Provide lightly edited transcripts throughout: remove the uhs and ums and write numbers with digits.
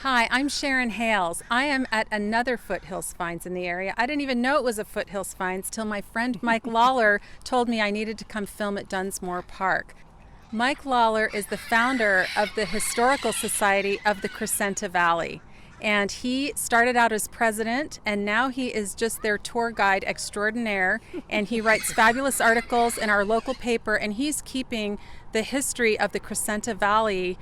Hi, I'm Sharon Hales. I am at another Foothills Finds in the area. I didn't even know it was a Foothills Finds till my friend Mike Lawler told me I needed to come film at Dunsmore Park. Mike Lawler is the founder of the Historical Society of the Crescenta Valley. And he started out as president, and now he is just their tour guide extraordinaire. And he writes fabulous articles in our local paper, and he's keeping the history of the Crescenta Valley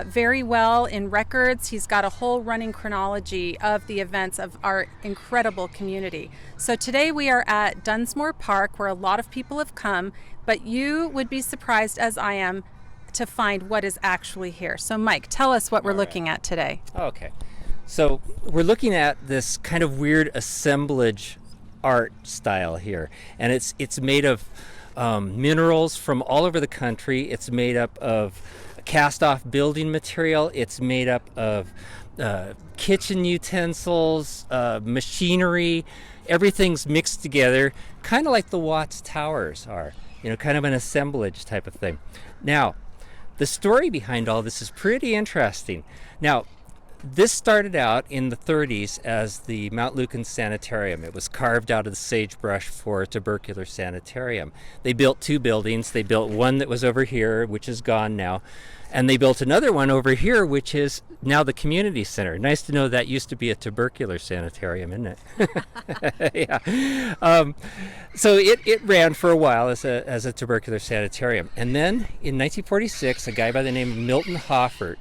very well in records. He's got a whole running chronology of the events of our incredible community. So today we are at Dunsmore Park, where a lot of people have come, but you would be surprised, as I am, to find what is actually here. So Mike, tell us what we're looking at today. Okay. So we're looking at this kind of weird assemblage art style here, and it's made of minerals from all over the country. It's made up of cast-off building material. It's made up of kitchen utensils, machinery. Everything's mixed together, kind of like the Watts Towers are, kind of an assemblage type of thing. Now, the story behind all this is pretty interesting. Now, this started out in the 30s as the Mount Lucan Sanitarium. It was carved out of the sagebrush for a tubercular sanitarium. They built two buildings. They built one that was over here, which is gone now, and they built another one over here, which is now the community center. Nice to know that used to be a tubercular sanitarium, isn't it? Yeah. So it ran for a while as a tubercular sanitarium. And then in 1946, a guy by the name of Milton Hoffert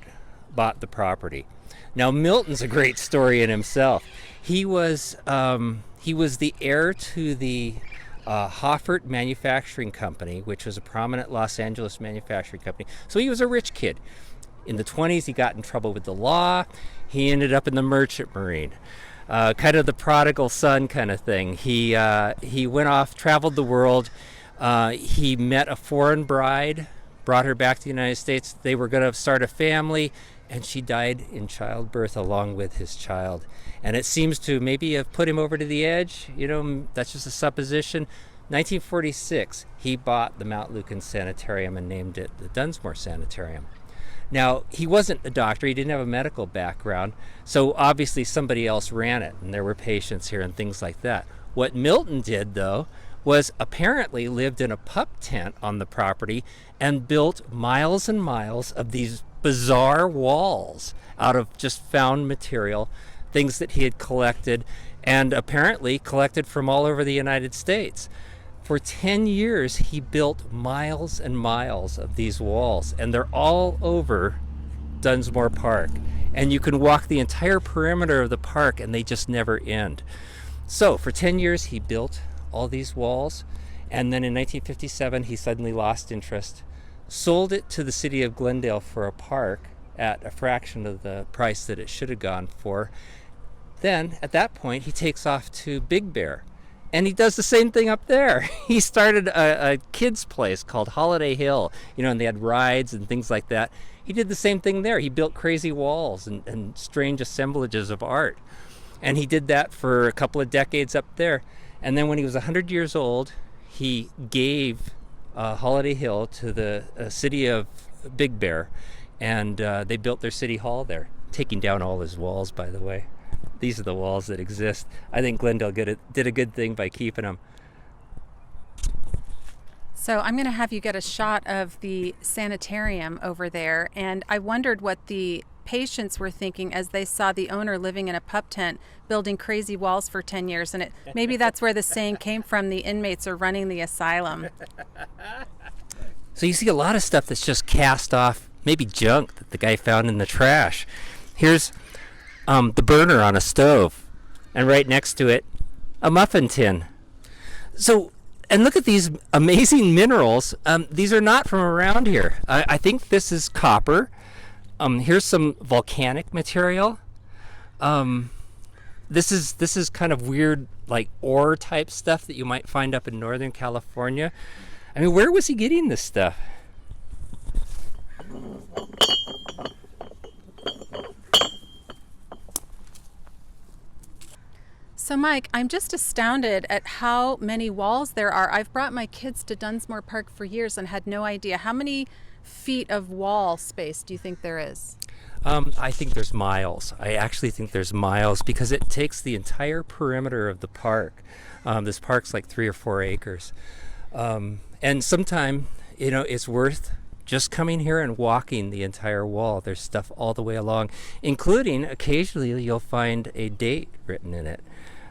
bought the property. Now, Milton's a great story in himself. He was the heir to the Hoffert Manufacturing Company, which was a prominent Los Angeles manufacturing company. So he was a rich kid. In the 20s, he got in trouble with the law. He ended up in the merchant marine, kind of the prodigal son kind of thing. He went off, traveled the world. He met a foreign bride, brought her back to the United States. They were going to start a family, and she died in childbirth along with his child. And it seems to maybe have put him over to the edge. That's just a supposition. 1946, he bought the Mount Lucan Sanitarium and named it the Dunsmore Sanitarium. Now, he wasn't a doctor. He didn't have a medical background. So obviously somebody else ran it, and there were patients here and things like that. What Milton did, though, was apparently lived in a pup tent on the property and built miles and miles of these bizarre walls out of just found material, things that he had collected, and apparently collected from all over the United States. For 10 years, he built miles and miles of these walls, and they're all over Dunsmore Park. And you can walk the entire perimeter of the park, and they just never end. So for 10 years, he built all these walls, and then in 1957, he suddenly lost interest, sold it to the city of Glendale for a park at a fraction of the price that it should have gone for. Then, at that point, he takes off to Big Bear, and he does the same thing up there. He started a kid's place called Holiday Hill, and they had rides and things like that. He did the same thing there. He built crazy walls and strange assemblages of art. And he did that for a couple of decades up there. And then when he was 100 years old, he gave Holiday Hill to the city of Big Bear, and they built their city hall there, taking down all his walls, by the way. These are the walls that exist. I think Glendale did a good thing by keeping them. So I'm going to have you get a shot of the sanitarium over there, and I wondered what the patients were thinking as they saw the owner living in a pup tent building crazy walls for 10 years. And maybe that's where the saying came from, the inmates are running the asylum. So you see a lot of stuff that's just cast off, maybe junk that the guy found in the trash. Here's the burner on a stove, and right next to it, a muffin tin. So, and look at these amazing minerals. These are not from around here. I think this is copper. Here's some volcanic material. This is kind of weird, like ore type stuff that you might find up in Northern California. I mean, where was he getting this stuff? So Mike, I'm just astounded at how many walls there are. I've brought my kids to Dunsmore Park for years and had no idea. How many feet of wall space do you think there is? I think there's miles. I actually think there's miles because it takes the entire perimeter of the park. This park's like 3 or 4 acres. And sometime, it's worth just coming here and walking the entire wall. There's stuff all the way along, including occasionally you'll find a date written in it.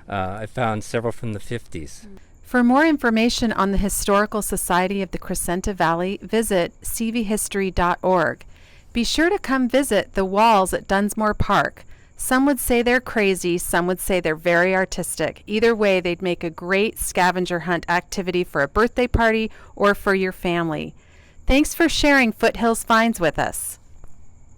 I found several from the 50s. For more information on the Historical Society of the Crescenta Valley, visit cvhistory.org. Be sure to come visit the walls at Dunsmore Park. Some would say they're crazy, some would say they're very artistic. Either way, they'd make a great scavenger hunt activity for a birthday party or for your family. Thanks for sharing Foothills Finds with us.